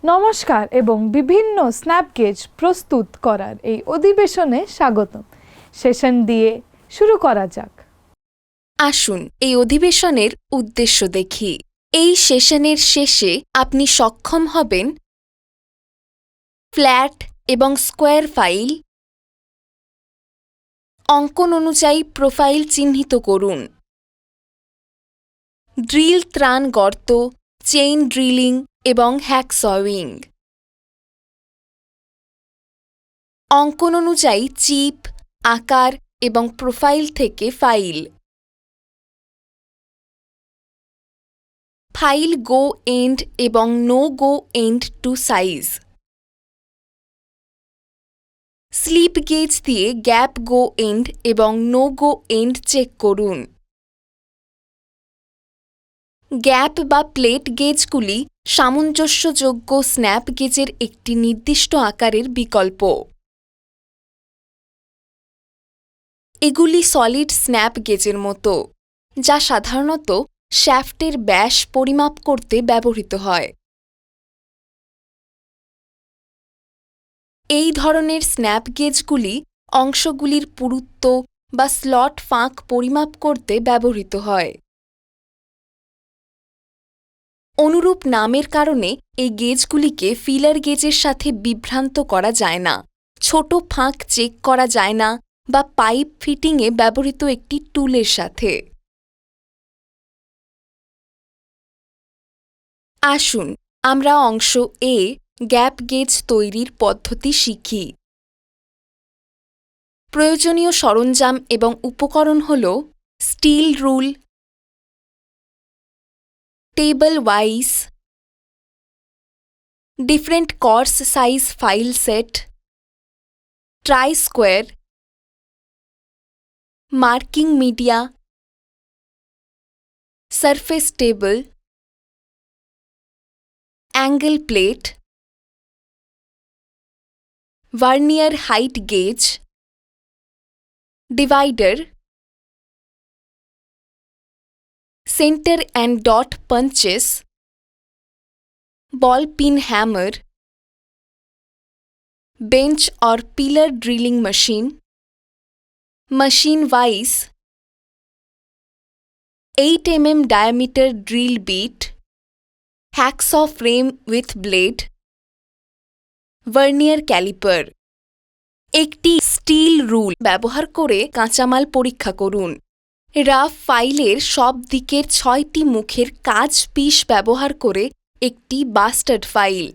নমস্কার এবং বিভিন্ন স্ন্যাপ গেজ প্রস্তুত করার এই অধিবেশনে স্বাগতম। সেশন দিয়ে শুরু করা যাক। আসুন এই অধিবেশনের উদ্দেশ্য দেখি। এই সেশনের শেষে আপনি সক্ষম হবেন ফ্ল্যাট এবং স্কোয়ার ফাইল, অঙ্কন অনুযায়ী প্রোফাইল চিহ্নিত করুন, ড্রিল ত্রাণ গর্ত, চেইন ড্রিলিং এবং হ্যাকসউইং, অঙ্কন অনুযায়ী চিপ, আকার এবং প্রোফাইল থেকে ফাইল, ফাইল গো এন্ড এবং no go end to size, slip gauge দিয়ে গ্যাপ গো এন্ড এবং নো গো এন্ড চেক করুন। গ্যাপ বা প্লেট গেজগুলি সামঞ্জস্যযোগ্য স্ন্যাপ গেজের একটি নির্দিষ্ট আকারের বিকল্প। এগুলি সলিড স্ন্যাপ গেজের মতো, যা সাধারণত শ্যাফটের ব্যাস পরিমাপ করতে ব্যবহৃত হয়। এই ধরনের স্ন্যাপ গেজগুলি অংশগুলির পুরুত্ব বা স্লট ফাঁক পরিমাপ করতে ব্যবহৃত হয়। অনুরূপ নামের কারণে এই গেজগুলিকে ফিলার গেজের সাথে বিভ্রান্ত করা যায় না, ছোট ফাঁক চেক করা যায় না বা পাইপ ফিটিংয়ে ব্যবহৃত একটি টুলের সাথে। আসুন আমরা অংশ এ গ্যাপ গেজ তৈরির পদ্ধতি শিখি। প্রয়োজনীয় সরঞ্জাম এবং উপকরণ হল steel rule, table vice, different coarse size file set, try square, marking media, surface table, angle plate, vernier height gauge, divider, center and dot punches, ball peen hammer, bench or pillar drilling machine, machine vise, 8 mm diameter drill bit, hacksaw frame with blade, vernier caliper। একটি still rule ব্যবহার করে কাঁচামাল পরীক্ষা করুন। Rough ফাইলের সব দিকের 6টি মুখের কাজ পিস ব্যবহার করে একটি বাস্টার্ড ফাইল।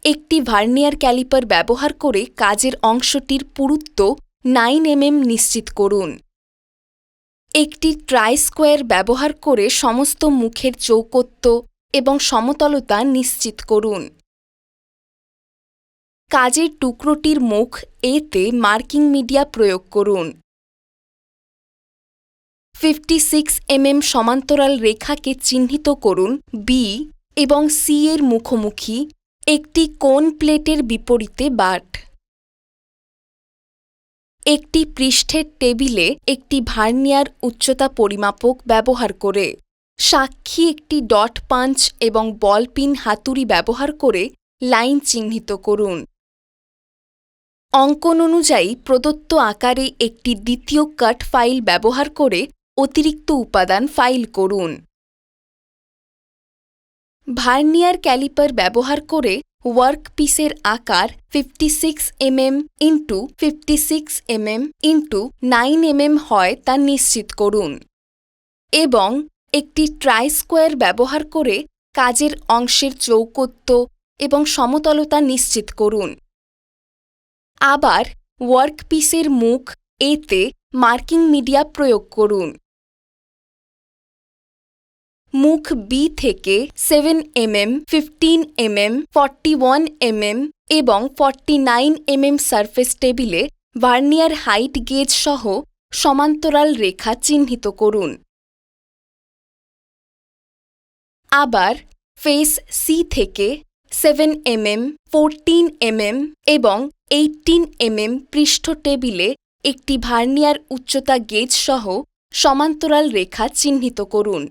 একটি ভার্নিয়ার ক্যালিপার ব্যবহার করে কাজের অংশটির পুরুত্ব 9 mm নিশ্চিত করুন। একটি ট্রাই স্কোয়ার ব্যবহার করে সমস্ত মুখের চৌকত্ব এবং সমতলতা নিশ্চিত করুন। কাজের টুকরোটির মুখ এতে মার্কিং মিডিয়া প্রয়োগ করুন। 56 mm সমান্তরাল রেখাকে চিহ্নিত করুন বি এবং সি এর মুখোমুখি একটি কোণ প্লেটের বিপরীতে বাট। একটি পৃষ্ঠের টেবিলে একটি ভার্নিয়ার উচ্চতা পরিমাপক ব্যবহার করে সাক্ষী একটি ডট পাঞ্চ এবং বল পিন হাতুড়ি ব্যবহার করে লাইন চিহ্নিত করুন। অঙ্কন অনুযায়ী প্রদত্ত আকারে একটি দ্বিতীয় কাট ফাইল ব্যবহার করে অতিরিক্ত উপাদান ফাইল করুন। ভার্নিয়ার ক্যালিপার ব্যবহার করে ওয়ার্কপিসের আকার 56 mm x 56 mm x 9 mm হয় তা নিশ্চিত করুন এবং একটি ট্রাই স্কোয়ার ব্যবহার করে কাজের অংশের চৌকত্ব এবং সমতলতা নিশ্চিত করুন। আবার ওয়ার্কপিসের মুখ এতে মার্কিং মিডিয়া প্রয়োগ করুন। মুখ বি থেকে 7 mm, 15 mm, 41 mm এবং 49 mm সারফেস টেবিলে ভার্নিয়ার হাইট গেজ সহ সমান্তরাল রেখা চিহ্নিত করুন। আবার ফেস সি থেকে 7 mm, 14 mm এবং 18 mm পৃষ্ঠ টেবিলে একটি ভার্নিয়ার উচ্চতা গেজ সহ সমান্তরাল রেখা চিহ্নিত করুন।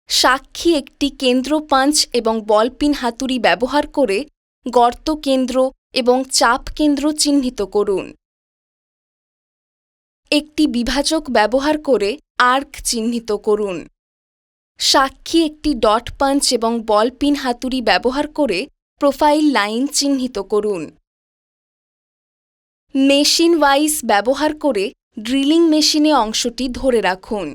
সাক্ষী একটি কেন্দ্র পাঞ্চ এবং বলপিন হাতুড়ি ব্যবহার করে গর্ত কেন্দ্র এবং চাপ কেন্দ্র চিহ্নিত করুন। একটি বিভাজক ব্যবহার করে আর্ক চিহ্নিত করুন। সাক্ষী একটি ডট পাঞ্চ এবং বলপিন হাতুড়ি ব্যবহার করে প্রোফাইল লাইন চিহ্নিত করুন। মেশিন ওয়াইজ ব্যবহার করে ড্রিলিং মেশিনে অংশটি ধরে রাখুন।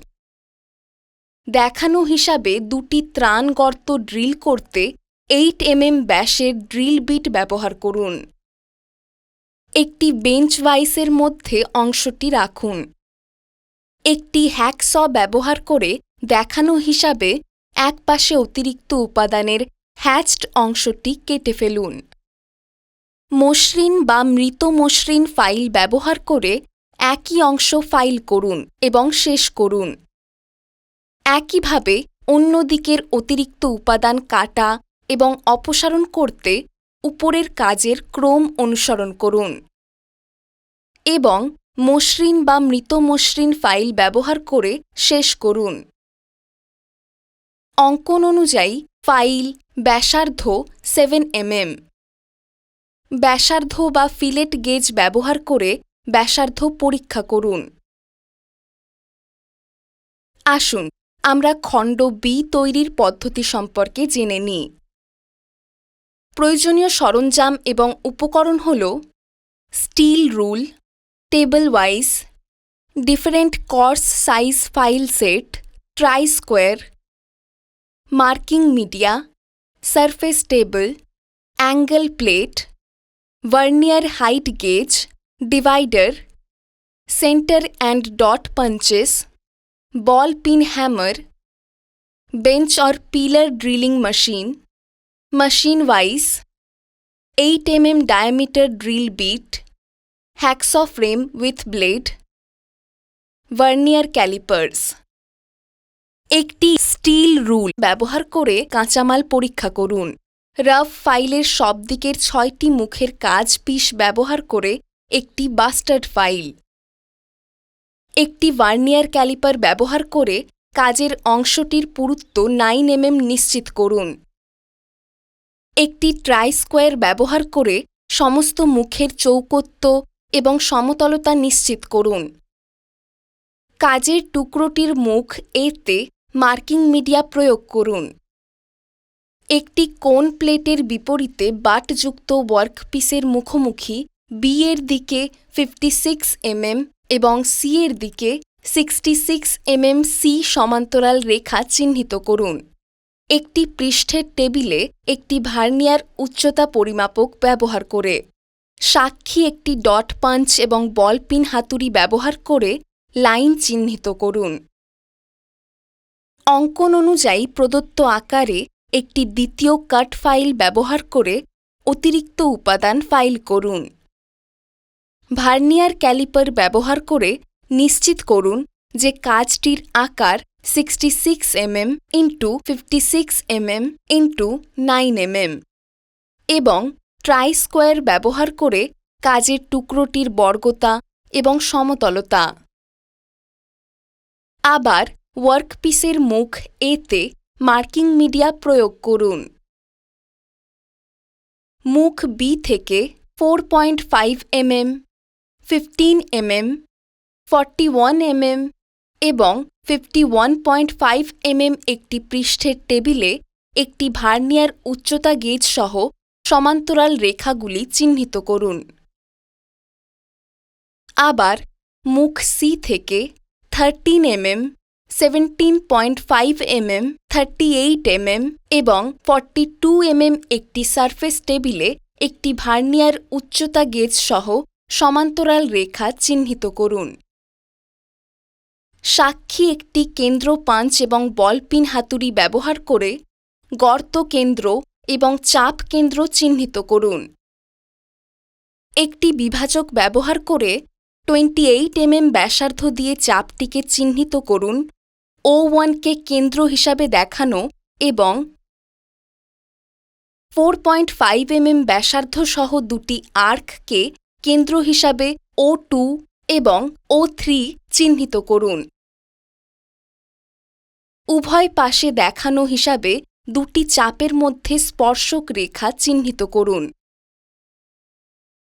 দেখানো হিসাবে দুটি ত্রাণ গর্ত ড্রিল করতে 8 mm ব্যাসের ড্রিল বিট ব্যবহার করুন। একটি বেঞ্চ ওয়াইসের মধ্যে অংশটি রাখুন। একটি হ্যাকস ব্যবহার করে দেখানো হিসাবে একপাশে অতিরিক্ত উপাদানের হ্যাচড অংশটি কেটে ফেলুন। মসৃণ বা মৃত মসৃণ ফাইল ব্যবহার করে একই অংশ ফাইল করুন এবং শেষ করুন। একইভাবে অন্য দিকের অতিরিক্ত উপাদান কাটা এবং অপসারণ করতে উপরের কাজের ক্রম অনুসরণ করুন এবং মসৃণ বা মৃত মসৃণ ফাইল ব্যবহার করে শেষ করুন। অঙ্কন অনুযায়ী ফাইল ব্যাসার্ধ 7 mm। ব্যাসার্ধ বা ফিলেট গেজ ব্যবহার করে ব্যাসার্ধ পরীক্ষা করুন। আসুন আমরা খণ্ড বি তৈরির পদ্ধতি সম্পর্কে জেনে নিই। প্রয়োজনীয় সরঞ্জাম এবং উপকরণ হল steel rule, table vice, different coarse size file set, try square, marking media, surface table, angle plate, vernier height gauge, divider, centre and dot punches, ball peen hammer, bench or pillar drilling machine, machine wise, 8 mm diameter drill bit, hacksaw frame with blade, vernier calipers। একটি still rule ব্যবহার করে কাঁচামাল পরীক্ষা করুন। Rough ফাইলের সব দিকের 6টি মুখের কাজ পিস ব্যবহার করে একটি বাস্টার্ড ফাইল। একটি ভার্নিয়ার ক্যালিপার ব্যবহার করে কাজের অংশটির পুরুত্ব 9 mm নিশ্চিত করুন। একটি ট্রাই স্কোয়ার ব্যবহার করে সমস্ত মুখের চৌকত্ব এবং সমতলতা নিশ্চিত করুন। কাজের টুকরোটির মুখ এতে মার্কিং মিডিয়া প্রয়োগ করুন। একটি কোন প্লেটের বিপরীতে বাটযুক্ত ওয়ার্কপিসের মুখোমুখি বি এর দিকে 56 mm এবং সি এর দিকে 66 mm সি সমান্তরাল রেখা চিহ্নিত করুন। একটি পৃষ্ঠের টেবিলে একটি ভার্নিয়ার উচ্চতা পরিমাপক ব্যবহার করে সাক্ষী একটি ডট পাঞ্চ এবং বল পিন হাতুড়ি ব্যবহার করে লাইন চিহ্নিত করুন। অঙ্কন অনুযায়ী প্রদত্ত আকারে একটি দ্বিতীয় কাট ফাইল ব্যবহার করে অতিরিক্ত উপাদান ফাইল করুন। ভার্নিয়ার ক্যালিপার ব্যবহার করে নিশ্চিত করুন যে কাজটির আকার 66 mm × 56 mm × 9 mm এবং ট্রাই স্কোয়ার ব্যবহার করে কাজের টুকরোটির বর্গতা এবং সমতলতা। আবার ওয়ার্কপিসের মুখ এতে মার্কিং মিডিয়া প্রয়োগ করুন। মুখ বি থেকে 4.5 mm, 15 mm, 41 mm এবং 51.5 mm একটি পৃষ্ঠের টেবিলে একটি ভার্নিয়ার উচ্চতা গেজ সহ সমান্তরাল রেখাগুলি চিহ্নিত করুন। আবার মুখ সি থেকে 13 mm, 17.5 mm, 38 mm এবং 42 mm একটি সারফেস টেবিলে একটি ভার্নিয়ার উচ্চতা গেজ সহ সমান্তরাল রেখা চিহ্নিত করুন। সাক্ষী একটি কেন্দ্র পাঞ্চ এবং বল পিন হাতুড়ি ব্যবহার করে গর্ত কেন্দ্র এবং চাপ কেন্দ্র চিহ্নিত করুন। একটি বিভাজক ব্যবহার করে 28 mm ব্যাসার্ধ দিয়ে চাপটিকে চিহ্নিত করুন। O1 কে কেন্দ্র হিসাবে দেখানো এবং 4.5 mm ব্যাসার্ধ সহ দুটি আর্ককে কেন্দ্র হিসাবে O2 এবং O3 চিহ্নিত করুন। উভয় পাশে দেখানো হিসাবে দুটি চাপের মধ্যে স্পর্শক রেখা চিহ্নিত করুন।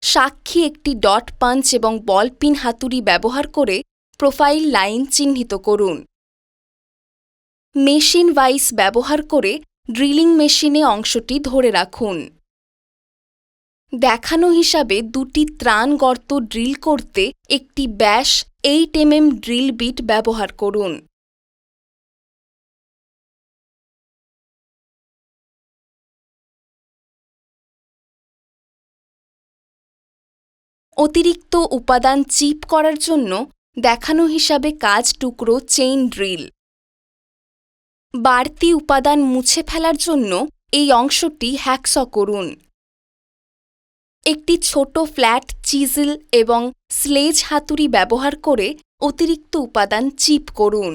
সাক্ষী একটি ডট পাঞ্চ এবং বল পিন হাতুড়ি ব্যবহার করে প্রোফাইল লাইন চিহ্নিত করুন। মেশিন ভাইস ব্যবহার করে ড্রিলিং মেশিনে অংশটি ধরে রাখুন। দেখানো হিসাবে দুটি ত্রাণ গর্ত ড্রিল করতে একটি ব্যাস 8 mm ড্রিল বিট ব্যবহার করুন। অতিরিক্ত উপাদান চিপ করার জন্য দেখানো হিসাবে কাজ টুকরো চেইন ড্রিল। বাড়তি উপাদান মুছে ফেলার জন্য এই অংশটি হ্যাকস করুন। একটি ছোট ফ্ল্যাট চিজল এবং স্লেজ হাতুড়ি ব্যবহার করে অতিরিক্ত উপাদান চিপ করুন।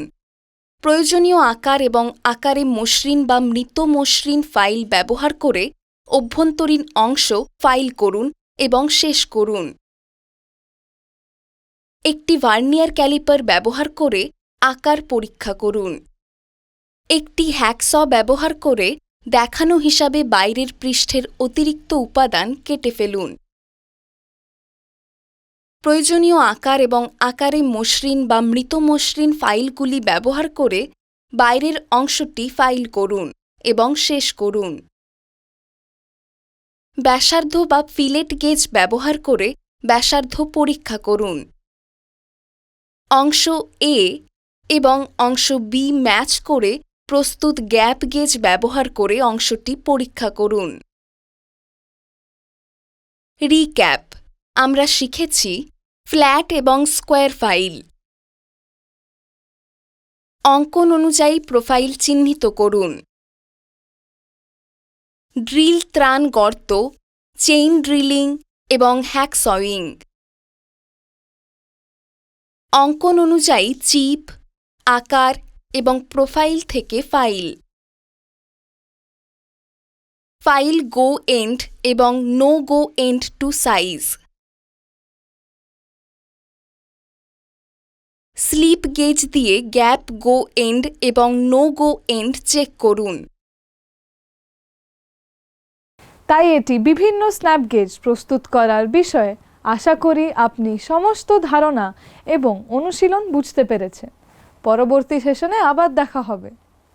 প্রয়োজনীয় আকার এবং আকারে মসৃণ বা মৃত মসৃণ ফাইল ব্যবহার করে অভ্যন্তরীণ অংশ ফাইল করুন এবং শেষ করুন। একটি ভার্নিয়ার ক্যালিপার ব্যবহার করে আকার পরীক্ষা করুন। একটি হ্যাকস ব্যবহার করে দেখানো হিসাবে বাইরের পৃষ্ঠের অতিরিক্ত উপাদান কেটে ফেলুন। প্রয়োজনীয় আকার এবং আকারে মসৃণ বা মৃত মসৃণ ফাইলগুলি ব্যবহার করে বাইরের অংশটি ফাইল করুন এবং শেষ করুন। ব্যাসার্ধ বা ফিলেট গেজ ব্যবহার করে ব্যাসার্ধ পরীক্ষা করুন। অংশ এ এবং অংশ বি ম্যাচ করে প্রস্তুত গ্যাপ গেজ ব্যবহার করে অংশটি পরীক্ষা করুন। রিক্যাপ: আমরা শিখেছি ফ্ল্যাট এবং স্কোয়ার ফাইল, অঙ্কন অনুযায়ী প্রোফাইল চিহ্নিত করুন, ড্রিল ত্রাণ গর্ত, চেইন ড্রিলিং এবং হ্যাকসয়িং, অঙ্কন অনুযায়ী চিপ, আকার এবং প্রোফাইল থেকে ফাইল, ফাইল গো এন্ড এবং no go end to size, slip gauge দিয়ে গ্যাপ গো এন্ড এবং নো গো এন্ড চেক করুন। তাই এটি বিভিন্ন স্ন্যাপ গেজ প্রস্তুত করার বিষয়ে আশা করি আপনি সমস্ত ধারণা এবং অনুশীলন বুঝতে পেরেছেন। পরবর্তী সেশনে আবার দেখা হবে।